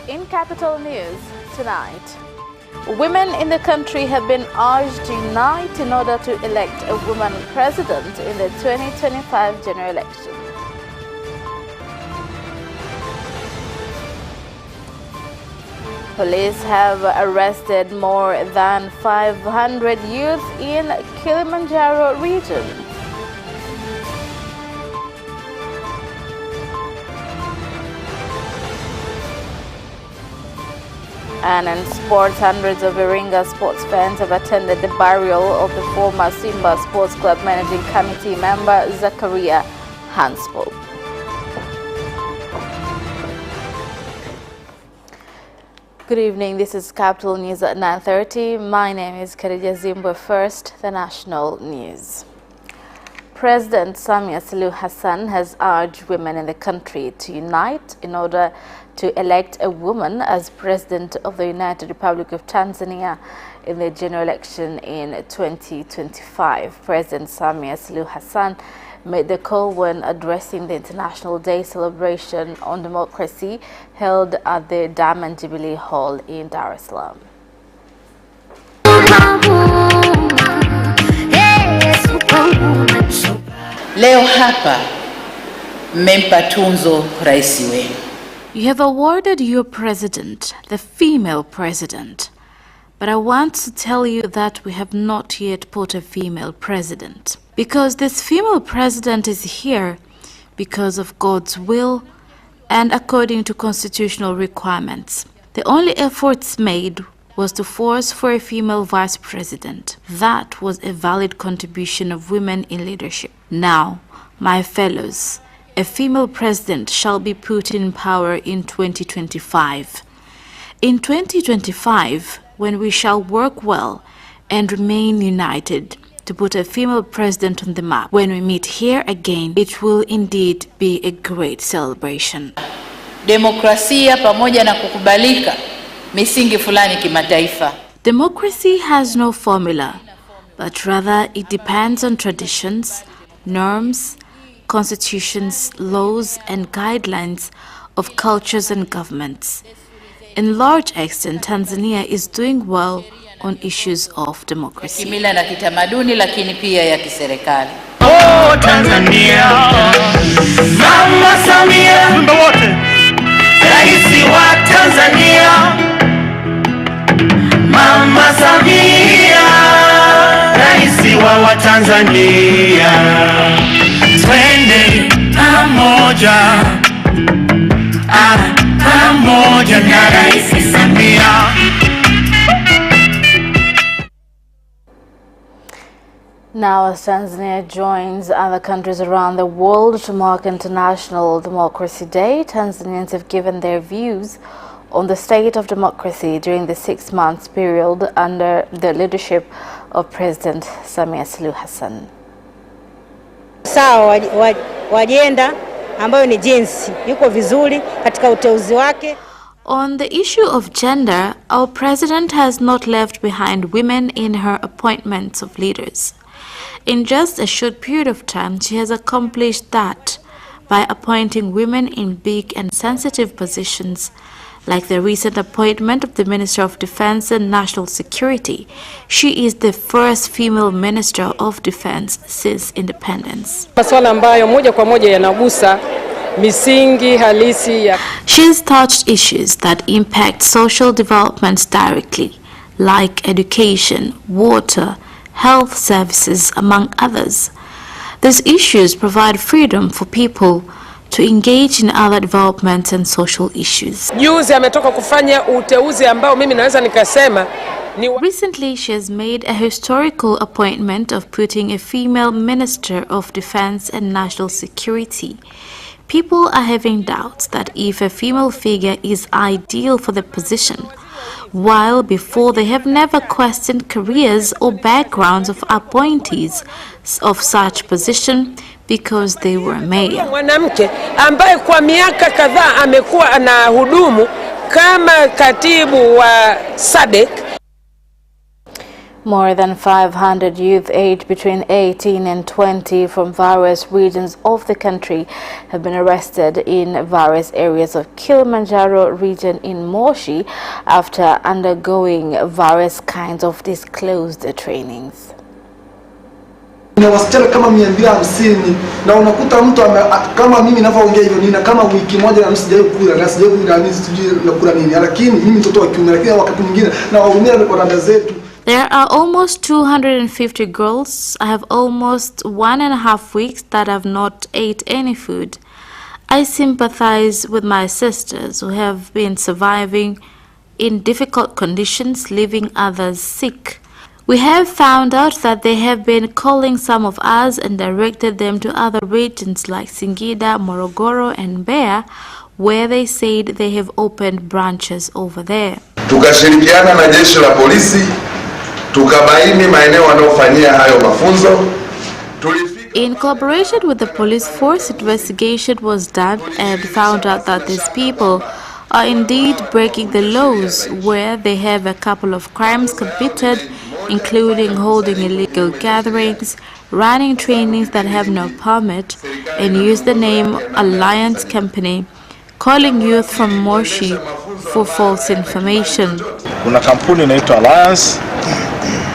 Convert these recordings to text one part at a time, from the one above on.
In Capital News tonight, women in the country have been urged to unite in order to elect a woman president in the 2025 general election. Police have arrested more than 500 youth in Kilimanjaro region. And in sports, hundreds of Iringa sports fans have attended the burial of the former Simba Sports Club Managing Committee member Zakaria Hanspo. Good evening, this is Capital News at 9:30. My name is Khadija Zimbwe. First, the national news. President Samia Suluhu Hassan has urged women in the country to unite in order to elect a woman as President of the United Republic of Tanzania in the general election in 2025. President Samia Suluhu Hassan made the call when addressing the International Day celebration on democracy held at the Diamond Jubilee Hall in Dar es Salaam. Leo hapa mmempa tunzo rais wenu. You have awarded your president, the female president. But I want to tell you that we have not yet put a female president. Because this female president is here because of God's will and according to constitutional requirements. The only efforts made was to force for a female vice president. That was a valid contribution of women in leadership. Now, my fellows, a female president shall be put in power in 2025. In 2025, when we shall work well and remain united to put a female president on the map, when we meet here again, it will indeed be a great celebration. Demokrasia pamoja na kukubalika misingi fulani kimataifa. Democracy has no formula, but rather it depends on traditions, norms, constitutions, laws, and guidelines of cultures and governments. In large extent, Tanzania is doing well on issues of democracy. Kimila na kitamaduni lakini pia ya kiserikali. Oh Tanzania, Mama Samia, wimbo wote. Rais wa Tanzania, Mama Samia, rais wa Tanzania. Twende pamoja, pamoja na Rais Samia. Now, as Tanzania joins other countries around the world to mark International Democracy Day, Tanzanians have given their views on the state of democracy during the 6 months period under the leadership of President Samia Suluhu Hassan. Sawa wajenda ambayo ni jinsi yuko vizuri katika uteuzi wake. On the issue of gender, our president has not left behind women in her appointments of leaders. In just a short period of time, she has accomplished that by appointing women in big and sensitive positions, like the recent appointment of the Minister of Defense and National Security. She is the first female Minister of Defense since independence. Masuala ambayo moja kwa moja yanagusa misingi halisi ya. She's touched issues that impact social developments directly, like education, water, health services, among others. These issues provide freedom for people to engage in other developments and social issues. Juzi ametoka kufanya uteuzi ambao mimi naweza nikasema ni. Recently, she has made a historical appointment of putting a female Minister of Defense and National Security. People are having doubts that if a female figure is ideal for the position, while before they have never questioned careers or backgrounds of appointees of such position because they were male. Mwanamke ambaye kwa miaka kadhaa amekuwa anahudumu kama katibu wa SADC. More than 500 youth aged between 18 and 20 from various regions of the country have been arrested in various areas of Kilimanjaro region in Moshi after undergoing various kinds of disclosed trainings. Na wasichana kama 250 na unakuta mtu kama mimi ninavyoongea hivyo nina kama wiki moja na nusu sijawahi kula na sijawahi kula nini sijui nakula nini, lakini mimi mtoto wa kiume, lakini wakati mwingine na waumia kwa dada zetu. There are almost 250 girls. I have almost 1.5 weeks that have not ate any food. I sympathize with my sisters who have been surviving in difficult conditions, leaving others sick. We have found out that they have been calling some of us and directed them to other regions like Singida, Morogoro and Mbeya, where they said they have opened branches over there. Tukashirikiana na jeshi la polisi, tukabaini maeneo wanayofanyia hayo mafunzo. In collaboration with the police force, investigation was done and found out that these people are indeed breaking the laws, where they have a couple of crimes committed, including holding illegal gatherings, running trainings that have no permit, and use the name Alliance Company, calling youth from Moshi for false information. Kuna kampuni inaitwa Alliance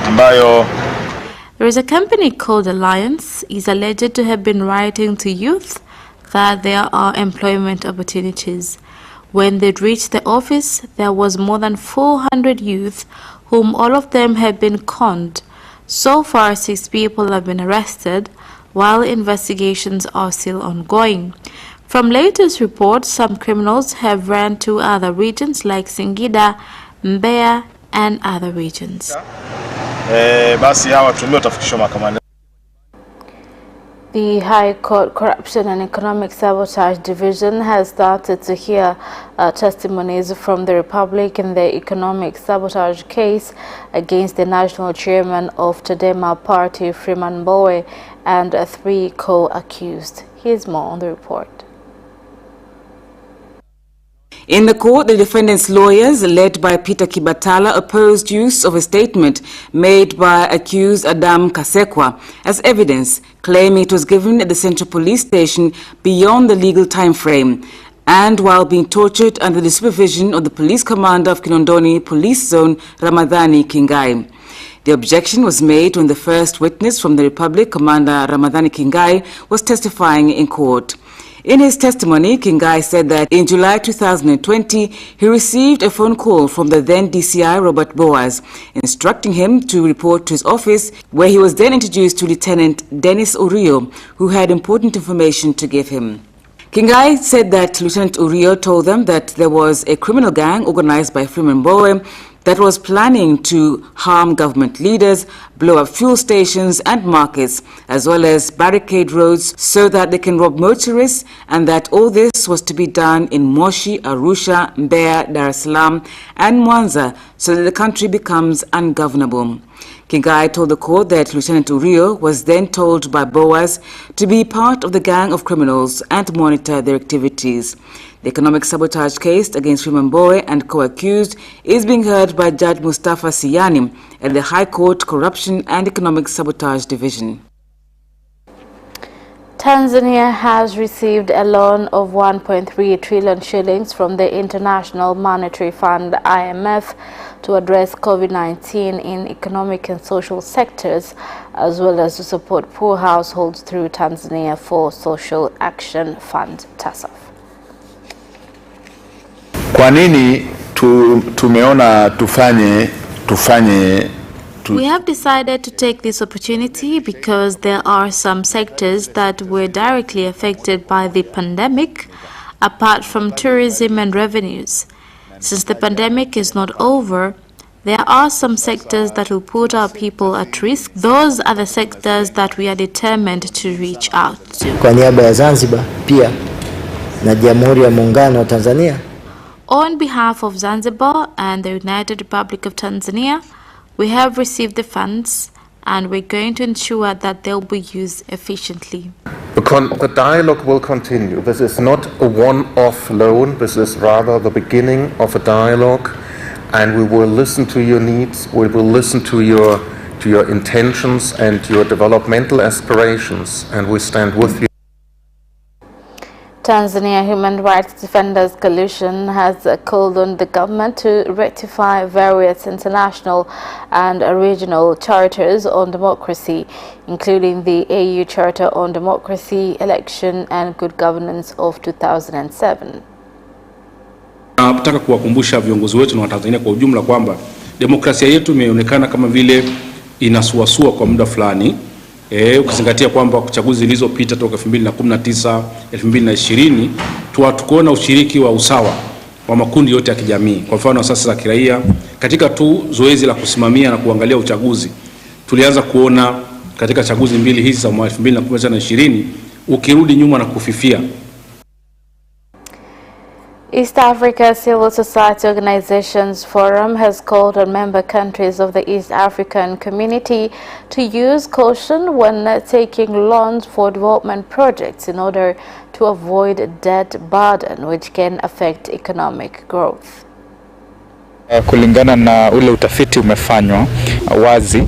ambayo there is a company called Alliance is alleged to have been writing to youth that there are employment opportunities. When they reached the office, there was more than 400 youth, whom all of them have been conned. So far, 6 people have been arrested, while investigations are still ongoing. From latest reports, some criminals have ran to other regions like Singida, Mbeya, and other regions. The High Court Corruption and Economic Sabotage Division has started to hear testimonies from the Republic in the economic sabotage case against the national chairman of Chadema party, Freeman Mbowe, and 3 co-accused. Here's more on the report. In the court, the defendant's lawyers, led by Peter Kibatala, opposed use of a statement made by accused Adam Kasekwa as evidence, claiming it was given at the Central Police Station beyond the legal time frame, and while being tortured under the supervision of the police commander of Kinondoni Police Zone, Ramadhani Kingai. The objection was made when the first witness from the Republic, Commander Ramadhani Kingai, was testifying in court. In his testimony, Kingai said that in July 2020, he received a phone call from the then DCI Robert Boaz, instructing him to report to his office, where he was then introduced to Lieutenant Dennis Urio, who had important information to give him. Kingai said that Lieutenant Urio told them that there was a criminal gang organized by Freeman Mbowe that was planning to harm government leaders, blow up fuel stations and markets, as well as barricade roads so that they can rob motorists, and that all this was to be done in Moshi, Arusha, Mbeya, Dar es Salaam and Mwanza so that the country becomes ungovernable. Kingai told the court that Lieutenant Urio was then told by Boaz to be part of the gang of criminals and monitor their activities. The economic sabotage case against Freeman Mbowe and co-accused is being heard by Judge Mustafa Siyani at the High Court Corruption and Economic Sabotage Division. Tanzania has received a loan of 1.3 trillion shillings from the International Monetary Fund (IMF) to address COVID-19 in economic and social sectors, as well as to support poor households through Tanzania for Social Action Fund (TASAF). Kwa nini tumeona tufanye We have decided to take this opportunity because there are some sectors that were directly affected by the pandemic, apart from tourism and revenues. Since the pandemic is not over, there are some sectors that will put our people at risk. Those are the sectors that we are determined to reach out to. Kwa niaba ya Zanzibar pia na Jamhuri ya Muungano wa Tanzania. On behalf of Zanzibar and the United Republic of Tanzania, we have received the funds and we're going to ensure that they'll be used efficiently. The dialogue will continue. This is not a one-off loan. This is rather the beginning of a dialogue, and we will listen to your needs. We will listen to your to your intentions and your developmental aspirations, and we stand with you. Tanzania Human Rights Defenders Coalition has called on the government to rectify various international and regional charters on democracy, including the AU Charter on Democracy, Election and Good Governance of 2007. Nataka kuwakumbusha viongozi wetu na Watanzania kwa ujumla kwamba demokrasia yetu imeonekana kama vile inasuasua kwa muda fulani. Ukizingatia kwamba uchaguzi zilizopita toka 2019, 2020 tukuona ushiriki wa usawa wa makundi yote ya kijamii. Kwa mfano asasi za kiraia katika tu zoezi la kusimamia na kuangalia uchaguzi, tulianza kuona katika chaguzi mbili hizi za 2019 na 2020 ukirudi nyuma na kufifia. East Africa Civil Society Organizations Forum has called on member countries of the East African Community to use caution when taking loans for development projects in order to avoid debt burden which can affect economic growth. Kulingana na ule utafiti umefanywa wazi.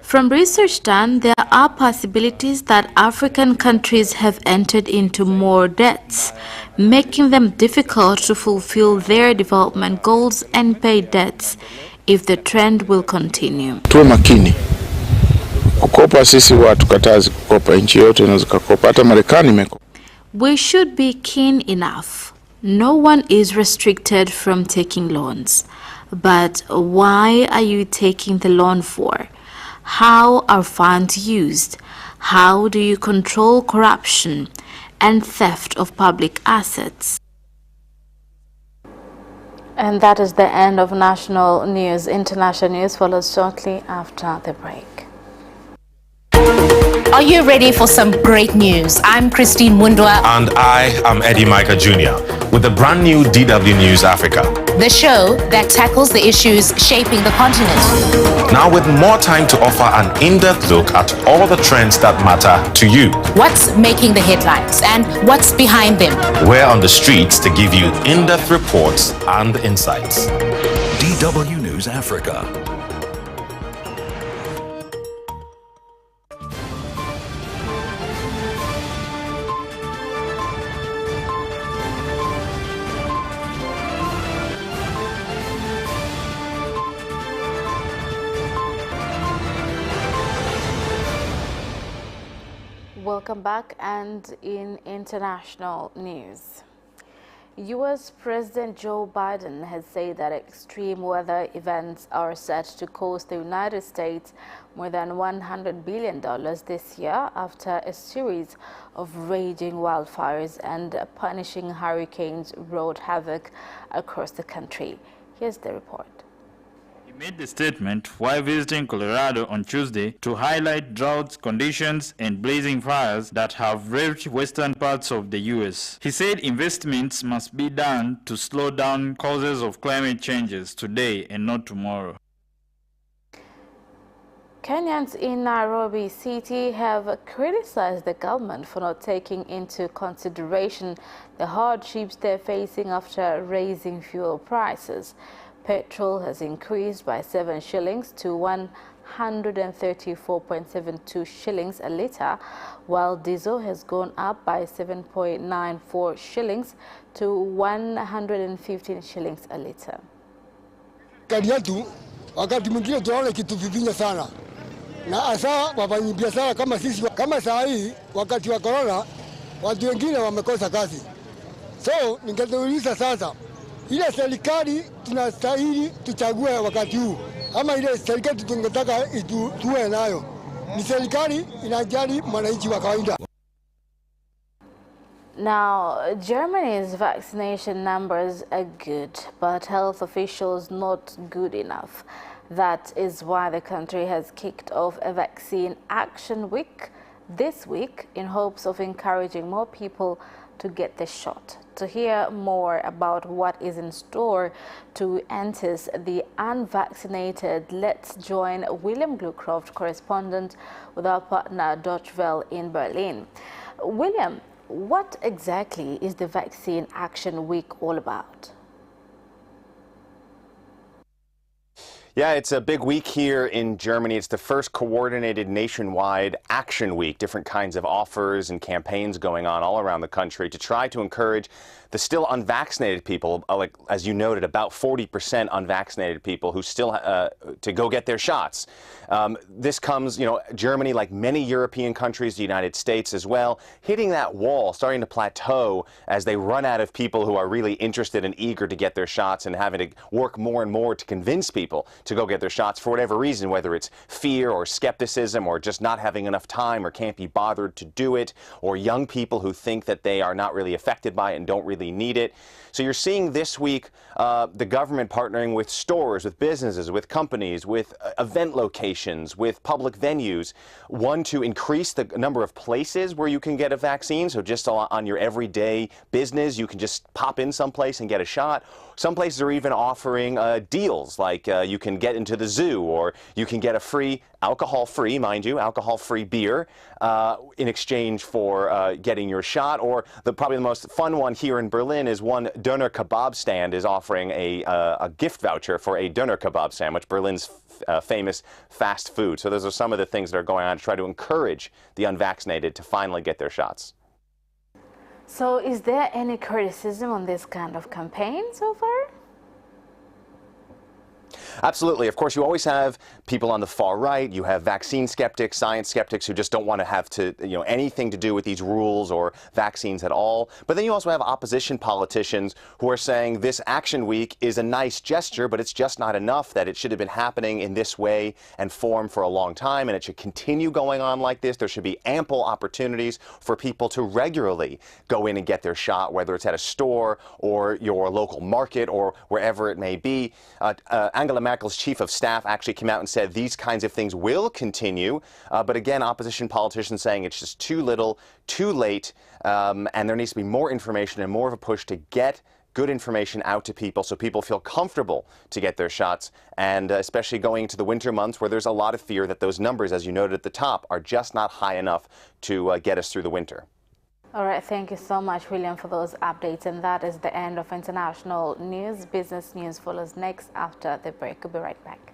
From research done, there are possibilities that African countries have entered into more debts, making them difficult to fulfill their development goals and pay debts if the trend will continue. Tuwe makini. Kukopa sisi watu katazi kukopa, nchi yote inaweza kukopa, hata Marekani imekopa. We should be keen enough. No one is restricted from taking loans. But why are you taking the loan for? How are funds used? How do you control corruption and theft of public assets? And that is the end of national news. International news follows shortly after the break. Are you ready for some great news? I'm Christine Mundwa. And I am Eddie Micah Jr. with the brand new DW News Africa, the show that tackles the issues shaping the continent. Now with more time to offer an in-depth look at all the trends that matter to you. What's making the headlines and what's behind them? We're on the streets to give you in-depth reports and insights. DW News Africa. Welcome back, and in international news, U.S. President Joe Biden has said that extreme weather events are set to cost the United States more than $100 billion this year after a series of raging wildfires and punishing hurricanes wrought havoc across the country. Here's the report. He made the statement while visiting Colorado on Tuesday to highlight drought conditions and blazing fires that have ravaged western parts of the U.S. He said investments must be done to slow down causes of climate changes today and not tomorrow. Kenyans in Nairobi City have criticized the government for not taking into consideration the hardships they're facing after raising fuel prices. Petrol has increased by 7 shillings to 134.72 shillings a litre, while diesel has gone up by 7.94 shillings to 115 shillings a litre. Kadi yetu wakati mwingine tunaona kitufifinya sana. Na hasa wafanyabiashara kama sisi, kama saa hii wakati wa corona watu wengine wamekosa kazi. So ningeuliza sasa, ile serikali tunastahili tuchague wakati huu, ama ile serikali tungetaka tuwe nayo ni serikali inajali mwananchi wa kawaida. Now, Germany's vaccination numbers are good, but health officials not good enough. That is why the country has kicked off a vaccine action week this week in hopes of encouraging more people to get the shot. To hear more about what is in store to entice the unvaccinated, let's join William Glucroft, correspondent with our partner Deutsche Welle in Berlin. William, what exactly is the Vaccine Action Week all about? Yeah, it's a big week here in Germany. It's the first coordinated nationwide action week. Different kinds of offers and campaigns going on all around the country to try to encourage the still unvaccinated people, like as you noted, about 40% unvaccinated people who still to go get their shots. This comes, Germany, like many European countries, the United States as well, hitting that wall, starting to plateau as they run out of people who are really interested and eager to get their shots, and having to work more and more to convince people to go get their shots for whatever reason, whether it's fear or skepticism or just not having enough time or can't be bothered to do it, or young people who think that they are not really affected by it and don't really need it. So you're seeing this week the government partnering with stores, with businesses, with companies, with event locations, with public venues, one, to increase the number of places where you can get a vaccine. So just on your everyday business, you can just pop in someplace and get a shot. Some places are even offering deals, like you can get into the zoo, or you can get a free, alcohol-free, mind you, alcohol-free beer in exchange for getting your shot. Or probably the most fun one here in Berlin is one doner kebab stand is offering a gift voucher for a doner kebab sandwich, Berlin's famous fast food. So those are some of the things that are going on to try to encourage the unvaccinated to finally get their shots. So is there any criticism on this kind of campaign so far? Absolutely. Of course, you always have people on the far right. You have vaccine skeptics, science skeptics who just don't want to have anything to do with these rules or vaccines at all. But then you also have opposition politicians who are saying this action week is a nice gesture, but it's just not enough, that it should have been happening in this way and form for a long time, and it should continue going on like this. There should be ample opportunities for people to regularly go in and get their shot, whether it's at a store or your local market or wherever it may be. Angela Merkel's chief of staff actually came out and said these kinds of things will continue, but again, opposition politicians saying it's just too little, too late, and there needs to be more information and more of a push to get good information out to people so people feel comfortable to get their shots, and especially going into the winter months where there's a lot of fear that those numbers, as you noted at the top, are just not high enough to get us through the winter. All right, thank you so much, William, for those updates. And that is the end of international news. Business news follows next after the break. We'll be right back.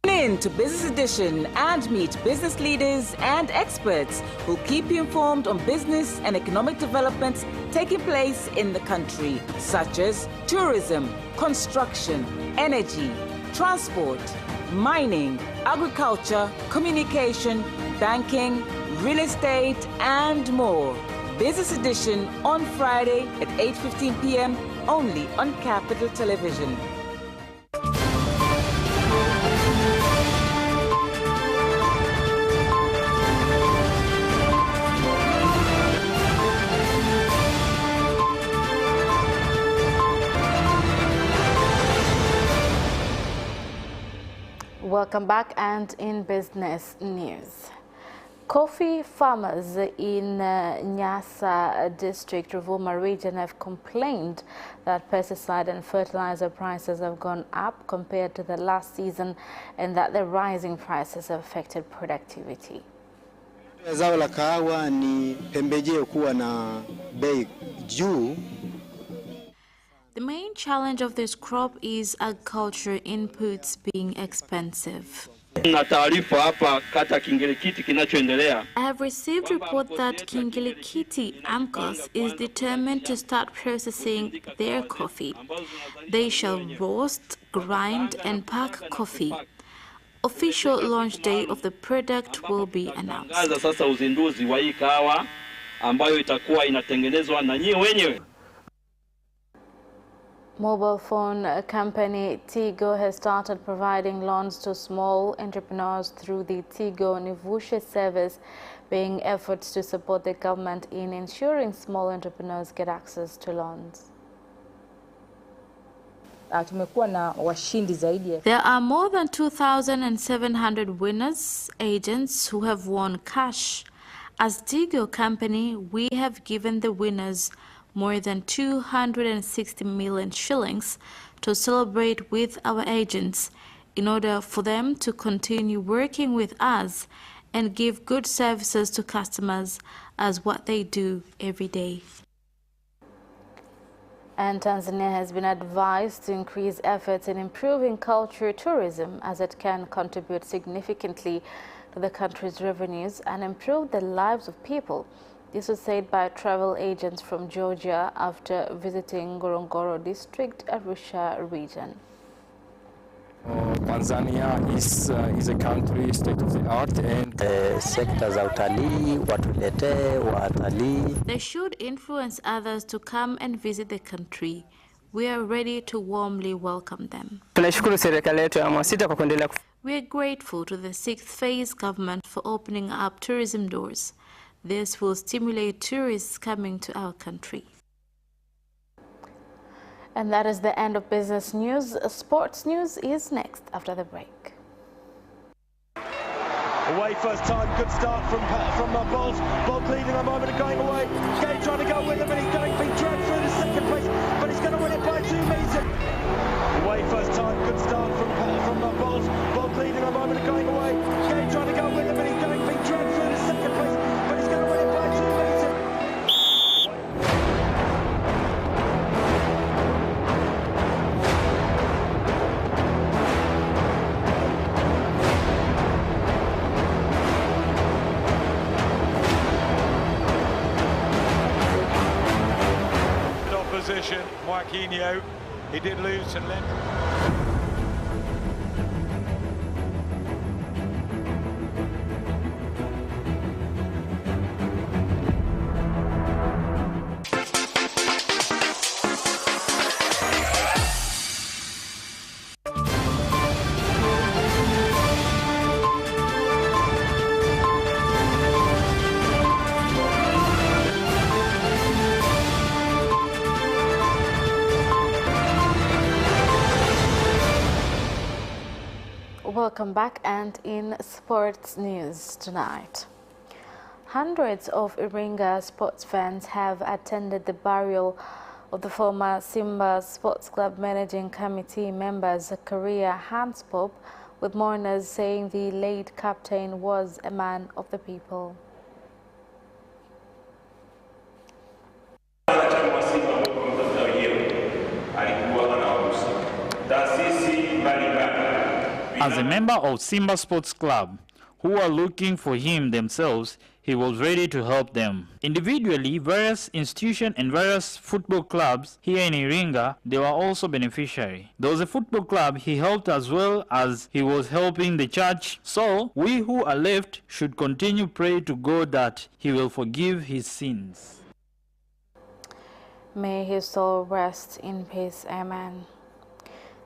Tune in to Business Edition and meet business leaders and experts who keep you informed on business and economic developments taking place in the country, such as tourism, construction, energy, transport, mining, agriculture, communication, banking, real estate, and more. Business Edition on Friday at 8:15 p.m. only on Capital Television. Welcome back, and in business news. Coffee farmers in Nyasa district, Ruvuma region, have complained that pesticide and fertilizer prices have gone up compared to the last season, and that the rising prices have affected productivity. Zao la kahawa ni pembejeo kuwa na bei juu. The main challenge of this crop is agriculture inputs being expensive. I have received report that Kingilikiti AMCOS is determined to start processing their coffee. They shall roast, grind, and pack coffee. Official launch day of the product will be announced. Mobile phone company Tigo has started providing loans to small entrepreneurs through the Tigo Nivushe service, being efforts to support the government in ensuring small entrepreneurs get access to loans. There are more than 2,700 winners, agents who have won cash. As Tigo company, we have given the winners more than 260 million shillings to celebrate with our agents in order for them to continue working with us and give good services to customers as what they do every day. And Tanzania has been advised to increase efforts in improving culture tourism as it can contribute significantly to the country's revenues and improve the lives of people. This was said by travel agents from Georgia after visiting Ngorongoro district, Arusha region. Tanzania is a country state of the art and sekta za utalii watuletee watalii. They should influence others to come and visit the country. We are ready to warmly welcome them. Tunashukuru serikali yetu ya awamu ya sita kwa kuendelea. We are grateful to the sixth phase government for opening up tourism doors. This will stimulate tourists coming to our country. And that is the end of business news. Sports news is next after the break. Away first time, good start from Bolt. Bolt leading a moment and going away. Gay trying to go with him and he's going to be dragged through to second place, but he's going to win it by 2 meters. Away first time, good start from Bolt. Bolt leading a moment and going away. Gay trying to go with him and he's going to be dragged through to second place, but he's going to win it by 2 meters. Opposition, Joaquinho, he did lose some length. Welcome back, and in sports news tonight. Hundreds of Iringa sports fans have attended the burial of the former Simba Sports Club Managing Committee member Zakaria Hanspop, with mourners saying the late captain was a man of the people. As a member of Simba Sports Club, who are looking for him themselves, he was ready to help them. Individually, various institutions and various football clubs here in Iringa, they were also beneficiary. There was a football club he helped as well as he was helping the church. So, we who are left should continue pray to God that he will forgive his sins. May his soul rest in peace. Amen.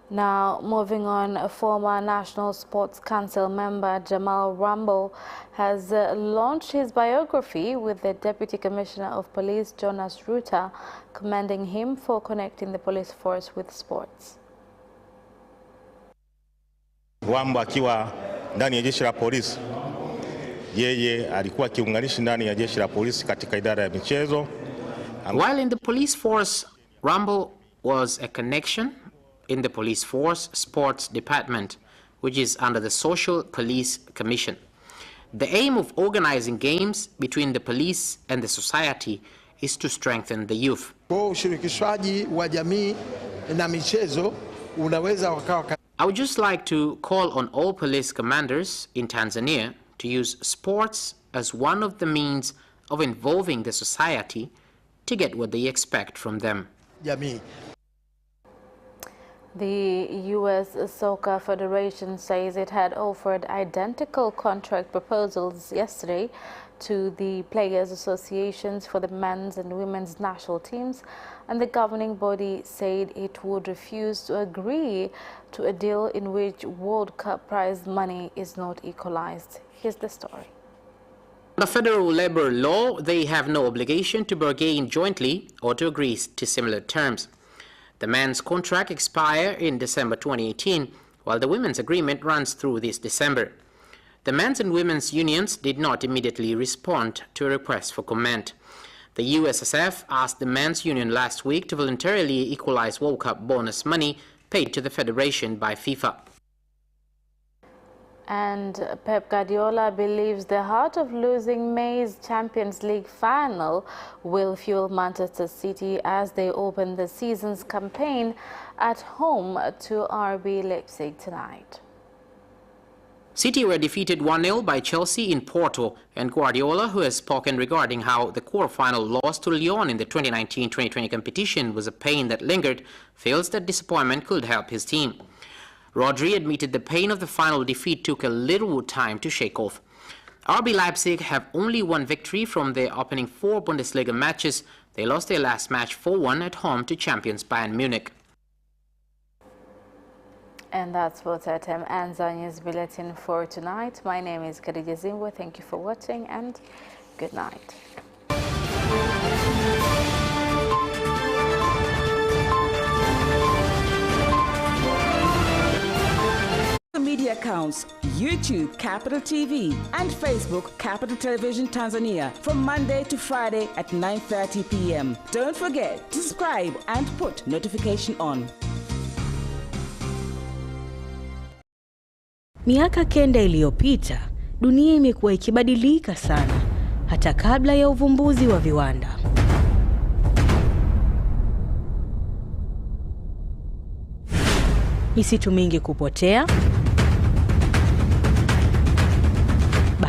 Now, moving on, a former National Sports Council member, Jamal Rambo, has launched his biography with the Deputy Commissioner of Police, Jonas Ruta, commending him for connecting the police force with sports. Rambo akiwa ndani ya jeshi la polisi, yeye alikuwa kiunganishi ndani ya jeshi la polisi katika idara ya michezo. While in the police force, Rambo was a connection in the police force sports department, which is under the Social Police Commission. The aim of organizing games between the police and the society is to strengthen the youth. Ushirikishwaji wa jamii na michezo unaweza wakawa. I would just like to call on all police commanders in Tanzania to use sports as one of the means of involving the society to get what they expect from them. Jamii. The U.S. Soccer Federation says it had offered identical contract proposals yesterday to the players' associations for the men's and women's national teams, and the governing body said it would refuse to agree to a deal in which World Cup prize money is not equalized. Here's the story. Under federal labor law, they have no obligation to bargain jointly or to agree to similar terms. The men's contract expires in December 2018, while the women's agreement runs through this December. The men's and women's unions did not immediately respond to a request for comment. The USSF asked the men's union last week to voluntarily equalize World Cup bonus money paid to the federation by FIFA. And Pep Guardiola believes the heart of losing May's Champions League final will fuel Manchester City as they open the season's campaign at home to RB Leipzig tonight. City were defeated 1-0 by Chelsea in Porto, and Guardiola, who has spoken regarding how the quarter-final loss to Lyon in the 2019-2020 competition was a pain that lingered, feels that disappointment could help his team. Rodri admitted the pain of the final defeat took a little time to shake off. RB Leipzig have only one victory from their opening 4 Bundesliga matches. They lost their last match 4-1 at home to champions Bayern Munich. And that's what ends our news bulletin for tonight. My name is Khadija Zimwe. Thank you for watching and good night. Media accounts, YouTube Capital TV and Facebook Capital Television Tanzania from Monday to Friday at 9:30 p.m. Don't forget to subscribe and put notification on. Miaka 9 iliyopita, dunia imekuwa ikibadilika sana, hata kabla ya uvumbuzi wa viwanda. Misitu mingi kupotea,